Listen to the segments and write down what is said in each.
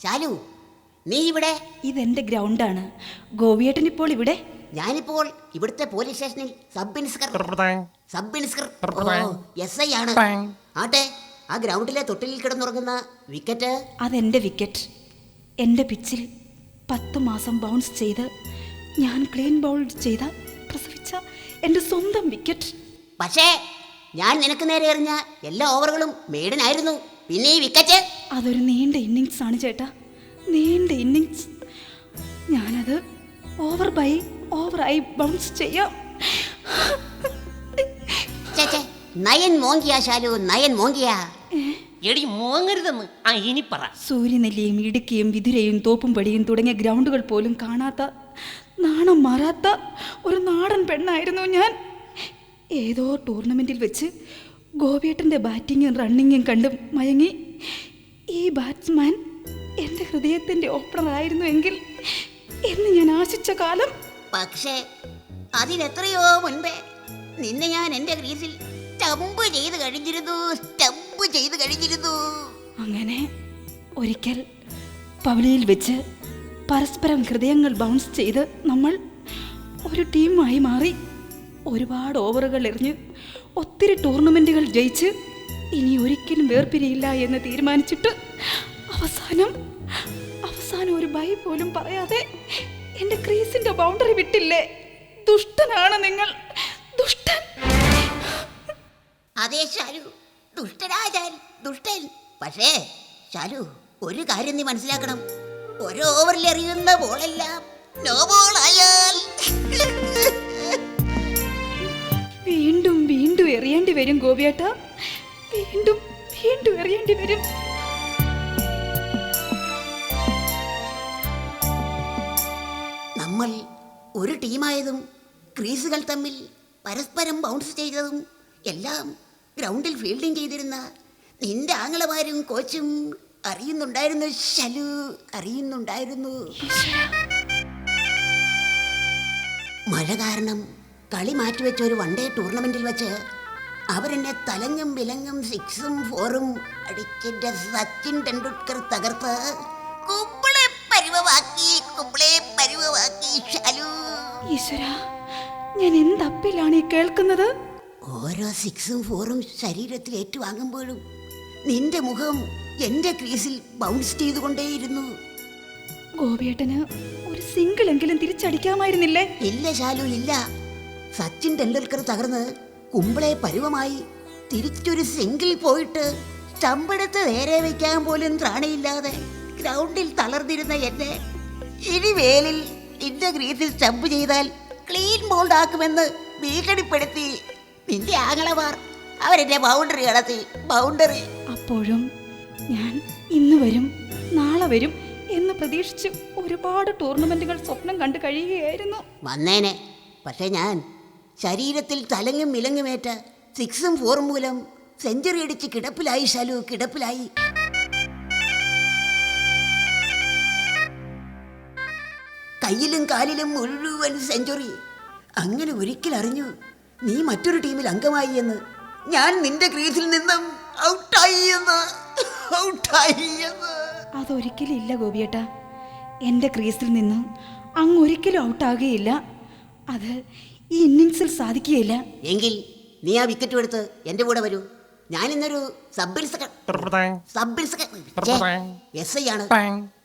ശാലു, നീ ഇവിടെ? ഇതെന്റെ ഗ്രൗണ്ടാണ്. ഗോപിയേട്ടൻ ഇപ്പോൾ ഇവിടെ? ഞാനിപ്പോൾ ഇവിടുത്തെ പോലീസ് സ്റ്റേഷനിൽ സബ് ഇൻസ്പെക്ടർ SI ആണ്. ആട്ടെ, ആ ഗ്രൗണ്ടിലെ തൊട്ടിലിൽ കിടന്നുറങ്ങുന്ന വിക്കറ്റ്? അതെന്റെ വിക്കറ്റ്. എൻ്റെ പിച്ചിൽ 10 മാസം ബൗൺസ് ചെയ്ത് ഞാൻ ക്ലീൻ ബൗൾ ചെയ്ത പ്രസവിച്ച എൻ്റെ സ്വന്തം വിക്കറ്റ്. പക്ഷേ ഞാൻ നിനക്ക് നേരെ എറിഞ്ഞ എല്ലാ ഓവറുകളും മേഡനായിരുന്നു. പിന്നെ ഈ വിക്കറ്റ്? അതൊരു നീണ്ട ഇന്നിങ്സ് ആണ് ചേട്ടാ, നീണ്ട ഇന്നിങ്സ്. ഞാനത് ഓവറായി ബൗൺസ് ചെയ്യാം. നയൻ മോങ്കിയ ശാലു, നയൻ മോങ്കിയ. എടി മോങ്ങരുതെന്ന് ഇനി പറ. സൂര്യനെല്ലിയും ഇടുക്കിയും വിതുരയും തോപ്പുംപടിയും തുടങ്ങിയ ഗ്രൗണ്ടുകൾ പോലും കാണാത്ത, നാണം മാറാത്ത ഒരു നാടൻ പെണ്ണായിരുന്നു ഞാൻ. ഏതോ ടൂർണമെൻറ്റിൽ വെച്ച് ഗോപിയേട്ടൻ്റെ ബാറ്റിങ്ങും റണ്ണിങ്ങും കണ്ട് മയങ്ങി. ഈ ബാറ്റ്സ്മാൻ എൻ്റെ ഹൃദയത്തിൻ്റെ ഓപ്പണറായിരുന്നു എങ്കിൽ എന്ന് ഞാൻ ആശിച്ച കാലം. പക്ഷേ അതിലെത്രയോ മുൻപേ നിന്നെ ഞാൻ എൻ്റെ ക്രീസിൽ സ്റ്റംപ് ചെയ്ത് കഴിഞ്ഞിരുന്നു. അങ്ങനെ ഒരിക്കൽ പവലിയിൽ വെച്ച് പരസ്പരം ഹൃദയങ്ങൾ ബൗൺസ് ചെയ്ത് നമ്മൾ ഒരു ടീമായി മാറി. ഒരുപാട് ഓവറുകൾ എറിഞ്ഞ് ഒത്തിരി ടൂർണമെൻറ്റുകൾ ജയിച്ച് ഇനി ഒരിക്കലും വേർപിരിയില്ല എന്ന് തീരുമാനിച്ചിട്ട് അവസാനം ഒരു ബൈ പോലും പറയാതെ എൻ്റെ ക്രീസിൻ്റെ ബൗണ്ടറി വിട്ടില്ലേ. ദുഷ്ടനാണ് നിങ്ങൾ, ദുഷ്ടൻ. അതെ ശാലു, ദുഷ്ടൻ. പക്ഷേ ശാലു, ഒരു കാര്യം നീ മനസ്സിലാക്കണം. ഒരു ഓവറിൽ എറിയുന്ന ബോളെല്ലാം നോ ബോൾ ആയാൽ വീണ്ടും എറിയേണ്ടി വരും ഗോപിയേട്ടാ, വീണ്ടും എറിയേണ്ടി വരും. നമ്മൾ ഒരു ടീമായതും ക്രീസുകൾ തമ്മിൽ പരസ്പരം ബൗൺസ് ചെയ്തതും എല്ലാം ഗ്രൗണ്ടിൽ ഫീൽഡിംഗ് ചെയ്തിരുന്ന നിന്റെ ആങ്ങളമാരും കോച്ചും അറിയുന്നുണ്ടായിരുന്നു ശാലു, അറിയുന്നുണ്ടായിരുന്നു. മഴ കാരണം കളി മാറ്റിവെച്ച ഒരു വൺ ഡേ ടൂർണമെന്റിൽ വെച്ച് അവരെന്നെ തലങ്ങും വിലങ്ങും 6ഉം 4ഉം അടിച്ചിട്ട് സച്ചിൻ ടെണ്ടുൽക്കർ തകർത്ത് കുമ്പിളെ പരുവമാക്കി ശാലു. ഈശ്വരാ, ഞാൻ എന്തപ്പിലാണ് ഈ കേൾക്കുന്നത്? ഓരോ 6ഉം 4ഉം ശരീരത്തിൽ ഏറ്റുവാങ്ങുമ്പോഴും നിന്റെ മുഖം എന്റെ ക്രീസിൽ ബൗൺസ് ചെയ്തുകൊണ്ടേയിരുന്നു. ഗോപിയേട്ടന് ഒരു സിംഗിൾ എങ്കിലും തിരിച്ചടിക്കാമായിരുന്നില്ലേ? ഇല്ല ശാലു, ഇല്ല. സച്ചിൻ ടെണ്ടുൽക്കർ തകർന്ന് കുമ്പിളെ പരുവമായി തിരിച്ചൊരു സിംഗിൾ പോയിട്ട് സ്റ്റമ്പെടുത്ത് നേരെ വയ്ക്കാൻ പോലും ത്രാണിയില്ലാതെ ഗ്രൗണ്ടിൽ തളർന്നിരുന്ന എന്നെ ഇനി വേലിൽ നിന്റെ ക്രീസിൽ സ്റ്റമ്പ് ചെയ്താൽ ക്ലീൻ ബോൾഡ് ആക്കുമെന്ന് ഭീഷണിപ്പെടുത്തി നിന്റെ ആങ്ങളമാർ അവരെന്നെ ബൗണ്ടറി കടത്തി. അപ്പോഴും ഞാൻ ഇന്ന് വരും നാളെ വരും എന്ന് പ്രതീക്ഷിച്ച് ഒരുപാട് ടൂർണമെന്റുകൾ സ്വപ്നം കണ്ടു കഴിയുകയായിരുന്നു. വന്നേനെ. പക്ഷേ ഞാൻ ശരീരത്തിൽ തലങ്ങും വിലങ്ങുമേറ്റ 6ഉം 4ഉം മൂലം സെഞ്ചുറി അടിച്ച് കിടപ്പിലായി ശാലു, കിടപ്പിലായി. കയ്യിലും കാലിലും മുഴുവൻ സെഞ്ചുറി. അങ്ങനെ ഒരിക്കൽ അറിഞ്ഞു നീ മറ്റൊരു ടീമിൽ അംഗമായി എന്ന്. ഞാൻ നിന്റെ ക്രീസിൽ നിന്നും ഔട്ടായി എന്ന്. അതൊരിക്കലും ഇല്ല ഗോപിയേട്ടാ, എൻ്റെ ക്രീസിൽ നിന്ന് അങ്ങ് ഒരിക്കലും ഔട്ടാകുകയില്ല. അത് ഈ ഇന്നിങ്സിൽ സാധിക്കുകയില്ല. എങ്കിൽ നീ ആ വിക്കറ്റ് എടുത്ത് എൻ്റെ കൂടെ വരൂ. ഞാൻ ഇന്നൊരു സബ് ഇൻസ്പെക്ടർ SI ആണ്.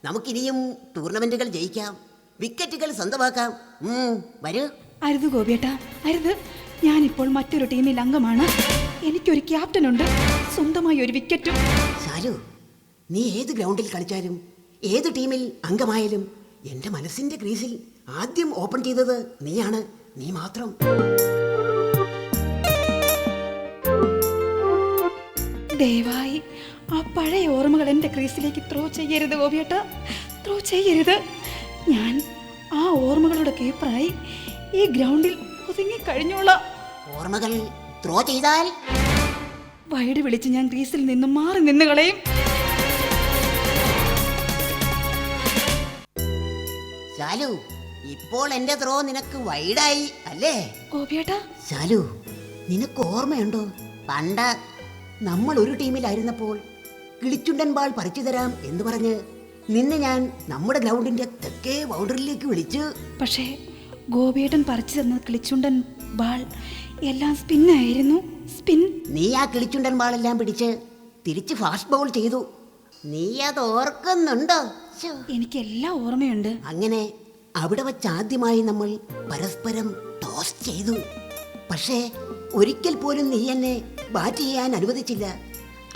നമുക്കിനിയും ടൂർണമെന്റുകൾ ജയിക്കാം, വിക്കറ്റുകൾ സ്വന്തമാക്കാം. വരൂ. അരുത് ഗോപിയേട്ടാ, അരുത്. ഞാനിപ്പോൾ മറ്റൊരു ടീമിൽ അംഗമാണ്. എനിക്കൊരു ക്യാപ്റ്റനുണ്ട്, സ്വന്തമായി ഒരു വിക്കറ്റും. ശാലു, നീ ഏത് ഗ്രൗണ്ടിൽ കളിച്ചാലും ഏത് ടീമിൽ അംഗമായാലും എൻ്റെ മനസ്സിൻ്റെ ക്രീസിൽ ആദ്യം ഓപ്പൺ ചെയ്തത് നീയാണ്, നീ മാത്രം. ദയവായി ആ പഴയ ഓർമ്മകൾ എൻ്റെ ക്രീസിലേക്ക് ത്രോ ചെയ്യരുത് ഗോപിയേട്ടാ, ത്രോ ചെയ്യരുത്. ഞാൻ ആ ഓർമ്മകളുടെ കീപ്പറായി ഈ ഗ്രൗണ്ടിൽ ഒതുങ്ങി കഴിഞ്ഞോളാം. ഓർമ്മകൾ ത്രോ ചെയ്താൽ വൈഡ് വിളിച്ച് ഞാൻ ക്രീസിൽ നിന്നും മാറി നിന്ന് കളയും. ശാലു, ഇപ്പോൾ എൻ്റെ ത്രോ നിനക്ക് വൈഡായി അല്ലേ ഗോപിയേട്ടാ? ശാലു, നിനക്ക് ഓർമ്മയുണ്ടോ പണ്ട് നമ്മൾ ഒരു ടീമിലായിരുന്നപ്പോൾ കിളിച്ചുണ്ടൻ ബാൾ പറിച്ചു തരാം എന്ന് പറഞ്ഞ് നിന്നെ ഞാൻ നമ്മുടെ ഗ്രൗണ്ടിന്റെ തെക്കേ ബൗണ്ടറിയിലേക്ക് വിളിച്ചു. പക്ഷേ ഗോപിയേട്ടൻ പറിച്ചു തന്ന കിളിച്ചുണ്ടൻ ബാൾ എല്ലാം സ്പിന്നായിരുന്നു. സ്പിൻ. നീ ആ കിളിച്ചുണ്ടൻ ബാളെല്ലാം പിടിച്ച് തിരിച്ച് ഫാസ്റ്റ് ബൗൾ ചെയ്തു. നീ അത് ഓർക്കുന്നുണ്ടോ? ശ്ശോ. എനിക്കെല്ലാം ഓർമ്മയുണ്ട്. അങ്ങനെ അവിടെ വച്ചാദ്യമായി നമ്മൾ പരസ്പരം ടോസ് ചെയ്തു. പക്ഷേ ഒരിക്കൽ പോലും നീ എന്നെ ബാറ്റ് ചെയ്യാൻ അനുവദിച്ചില്ല.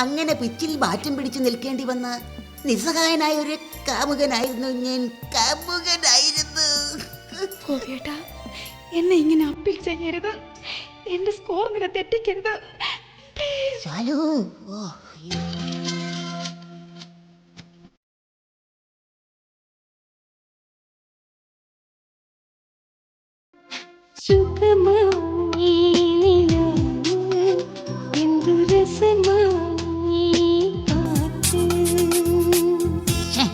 അങ്ങനെ പിച്ചിൽ ബാറ്റും പിടിച്ച് നിൽക്കേണ്ടി വന്ന നിസ്സഹായനായ ഒരു കാമുകനായിരുന്നു ഞാൻ. കാമുകനായിരുന്നു. ഗോപിയേട്ടാ, എന്നെ ഇങ്ങനെ അപ്പീൽ ചെയ്യരുത്. എന്റെ സ്കോർ നില തെറ്റിക്കരുത്. ശാലു, ഓ, സുഖമായി നിലാവ് എന്തു രസമായി കാറ്റ്. ശ്ശേ,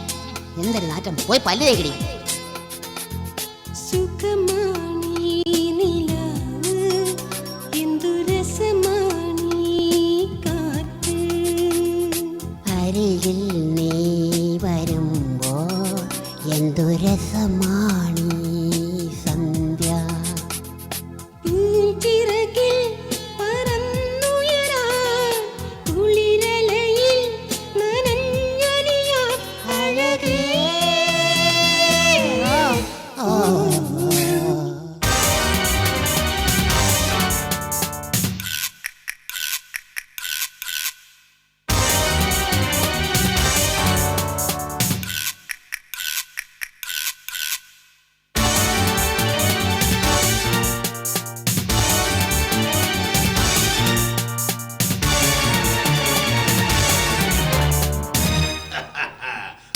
എന്തൊരു നാറ്റം. പോയി പല്ല് തേക്കടി. സുഖമായി നിലാവ് എന്തു രസമായി കാറ്റ്. അരികിൽ നീ വരുമ്പോൾ എന്തു രസമാണ് സന്ധ്യ. പൂഞ്ചിറകിൽ പറന്നുയരാൻ കുളിരലയിൽ നനഞ്ഞലിയാൻ അഴകേ.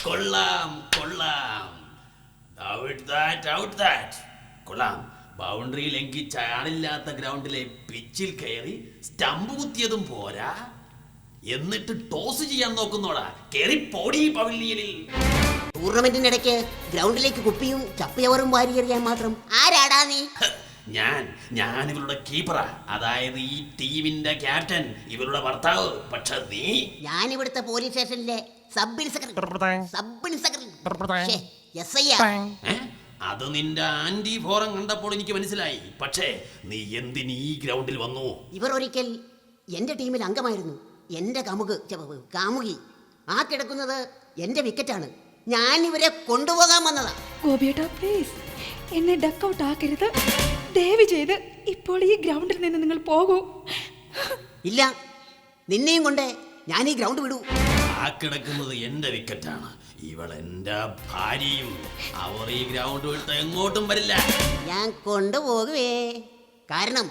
കൊള്ളാം കൊള്ളാം. Out that, out that. കൊള്ളാം. ബൗണ്ടറി ലംഘിച്ച ആളില്ലാത്ത ഗ്രൗണ്ടിലെ പിച്ചിൽ കയറി സ്റ്റമ്പ് കുത്തിയതും പോരാ, എന്നിട്ട് ടോസ് ചെയ്യാൻ നോക്കുന്നോടാ. കേറി പോടി പവിലിയനിൽ. ടൂർണമെന്റിന്റെ ഇടയ്ക്ക് ഗ്രൗണ്ടിലേക്ക് കുപ്പിയും ചപ്പിയവറും വാരിയെറിയാൻ മാത്രം ആരാടാ നീ? ഞാൻ ഇവരുടെ കീപ്പറാ, അതായത് ഈ ടീമിന്റെ ക്യാപ്റ്റൻ, ഇവരുടെ ഭർത്താവ്. പക്ഷെ നീ ഞാൻ ഇവിടുത്തെ പോലീസ് സ്റ്റേഷനിലെ സബ് ഇൻസ്പെക്ടർ SI. ഏ? അത് നിന്റെ ആന്റി ഫോറം കണ്ടപ്പോൾ എനിക്ക് മനസ്സിലായി. പക്ഷേ നീ എന്തിന് ഈ ഗ്രൗണ്ടിൽ വന്നു? ഇവർ ഒരിക്കൽ എന്റെ ടീമിൽ അംഗമായിരുന്നു. എന്റെ കാമുകി. ആ കിടക്കുന്നത് എന്റെ വിക്കറ്റാണ്. ഞാൻ ഇവരെ കൊണ്ടുപോകാൻ വന്നതാ. ഗോപിയേട്ടാ, പ്ലീസ് എന്നെ ഡക്കൗട്ട് ആക്കരുത്. ദയവ് ചെയ്ത് ഇപ്പോൾ ഈ ഗ്രൗണ്ടിൽ നിന്ന് നിങ്ങൾ പോകൂ. ഇല്ല, നിന്നെയും കൊണ്ട് ഞാൻ ഈ ഗ്രൗണ്ട് വിടൂ. ആ കിടക്കുന്നത് എന്റെ വിക്കറ്റാണ്. ഇവൾ എന്റെ ഭാര്യയും. അവർ ഈ ഗ്രൗണ്ട് വിട്ട് എങ്ങോട്ടും വരില്ല. ഞാൻ കൊണ്ടുപോകുവേ. കാരണം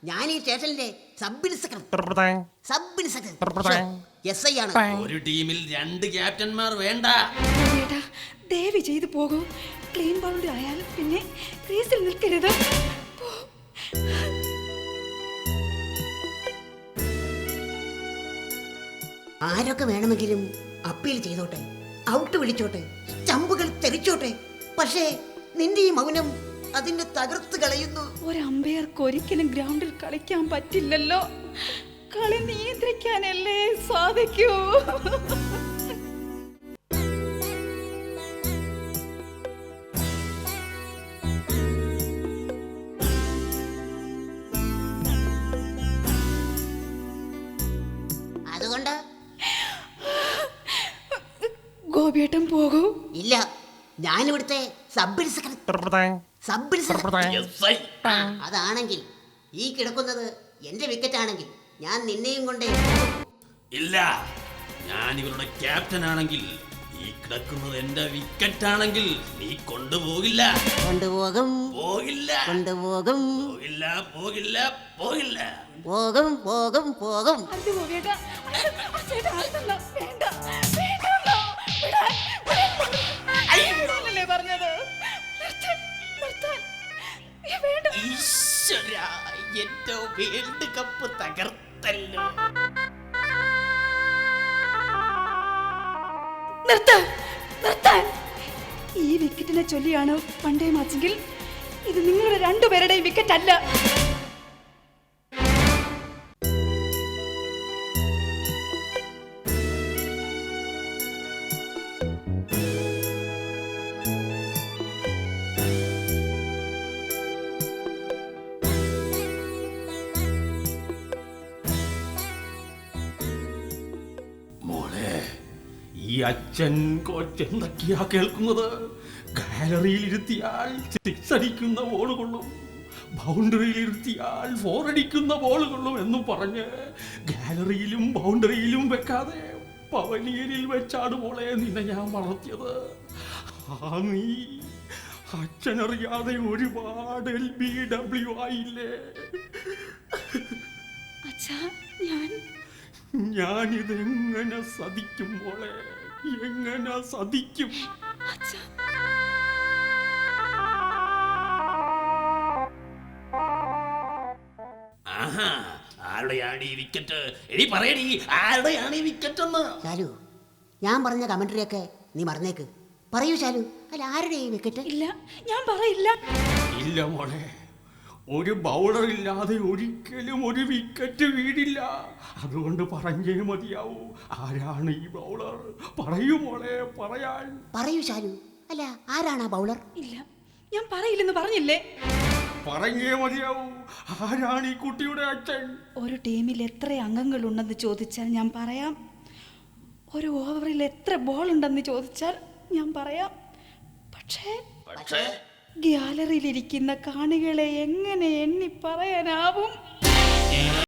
ഞാൻ ഈ സ്റ്റേഷനിലെ സബ് ഇൻസ്പെക്ടർ SI ആണ്. ഒരു ടീമിൽ 2 ക്യാപ്റ്റന്മാർ വേണ്ട. ഗോപിയേട്ടാ, ദയവ് ചെയ്ത് പോകൂ. ക്ലീൻ ബൗണ്ടറി ആയാലും പിന്നെ ക്രീസിൽ നിൽക്കരുത്. പോ. ആരൊക്കെ വേണമെങ്കിലും അപ്പീൽ ചെയ്തോട്ടെ, ഔട്ട് വിളിച്ചോട്ടെ, സ്റ്റമ്പുകൾ തെറിച്ചോട്ടെ. പക്ഷേ നിന്റെ ഈ മൗനം അതിനെ തകർത്ത് കളയുന്നു. ഒരു അമ്പയർക്ക് ഒരിക്കലും ഗ്രൗണ്ടിൽ കളിക്കാൻ പറ്റില്ലല്ലോ. കളി നിയന്ത്രിക്കാനല്ലേ സാധിക്കൂ. അതുകൊണ്ട് ഗോപിയേട്ടൻ പോകൂ. ഇല്ല, ഞാനിവിടുത്തെ സബ് ഇൻസ്പെക്ടർ. SI. അതാണെങ്കിൽ ഈ കിടക്കുന്നത് എന്റെ വിക്കറ്റ് ആണെങ്കിൽ ഞാൻ നിന്നെയും കൊണ്ടേ. ഇല്ല, ഞാൻ ഇവരുടെ ക്യാപ്റ്റൻ ആണെങ്കിൽ, ഈ കിടക്കുന്നത് എന്റെ വിക്കറ്റ് ആണെങ്കിൽ നീ കൊണ്ടുപോകില്ല. കൊണ്ടുപോകും, പോകില്ല. കൊണ്ടുപോകും, പോകില്ല, പോകില്ല, പോകില്ല. പോകും, പോകും, പോകും. അത് ഗോപിയേട്ടാ, ചേട്ടാ, അതല്ല, വേണ്ട, വേണ്ടല്ലോ, വിടാൻ, വിടാൻ പറഞ്ഞത്. നിർത്താൻ, നിർത്താൻ. വേണ്ട. ഈശ്വരാ, എന്റെ വേൾഡ് കപ്പ് തകർത്തല്ലോ. നിർത്താൻ, നിർത്താൻ. ഈ വിക്കറ്റിനെ ചൊല്ലിയാണ് പണ്ടേ മാച്ചെങ്കിൽ ഇത് നിങ്ങളുടെ രണ്ടുപേരുടെയും വിക്കറ്റ് അല്ല. അച്ഛൻ കൊച്ചെന്തൊക്കെയാ കേൾക്കുന്നത്? ഗാലറിയിൽ ഇരുത്തിയാൽ സിക്സ് അടിക്കുന്ന ബോൾ കൊള്ളും, ബൗണ്ടറിയിൽ ഇരുത്തിയാൽ 4 അടിക്കുന്ന ബോൾ കൊള്ളും എന്നും പറഞ്ഞ് ഗാലറിയിലും ബൗണ്ടറിയിലും വെക്കാതെ പവലിയനിൽ വെച്ചാണ് മോളെ നിന്നെ ഞാൻ വളർത്തിയത്. ആ നീ അച്ഛനറിയാതെ ഒരുപാട് LBW ആയില്ലേ. അച്ഛാ, ഞാനിതെങ്ങനെ സധിക്കും മോളെ, എങ്ങനെ സധിക്കും? അച്ഛാ, ആഹാ, ആരുടെയാണ് ഈ വിക്കറ്റ്? എടി പറയടി, ആരുടെയാണ് ഈ വിക്കറ്റ് എന്ന്? ശാലു, ഞാൻ പറഞ്ഞ കമന്ററിയൊക്കെ നീ മറന്നേക്ക്. പറയൂ ശാലു, അല്ല ആരുടെ ഈ വിക്കറ്റ്? ഇല്ല, ഞാൻ പറയില്ല. ഇല്ല മോളെ, ഒരു ബൗളർ ഇല്ലാതെ ഒരിക്കലും ഒരു വിക്കറ്റ് വീടില്ല. അതുകൊണ്ട് പറഞ്ഞേ മതിയാവൂ, ആരാണ് ഈ ബൗളർ? പറയൂ മോളെ, പറയാൻ. പറയൂ ശാലു, അല്ല ആരാണ് ആ ബൗളർ? ഇല്ല, ഞാൻ പറയില്ലെന്ന് പറഞ്ഞില്ലേ? പറഞ്ഞേ മതിയാവൂ, ആരാണ് ഈ കുട്ടിയുടെ അച്ഛൻ? ഒരു ടീമിൽ എത്ര അംഗങ്ങളുണ്ടെന്ന് ചോദിച്ചാൽ ഞാൻ പറയാം. ഒരു ഓവറിൽ എത്ര ബോൾ ഉണ്ടെന്ന് ചോദിച്ചാൽ ഞാൻ പറയാം. പക്ഷേ ഗ്യാലറിയിലിരിക്കുന്ന കാണികളെ എങ്ങനെ എണ്ണി പറയാനാവും?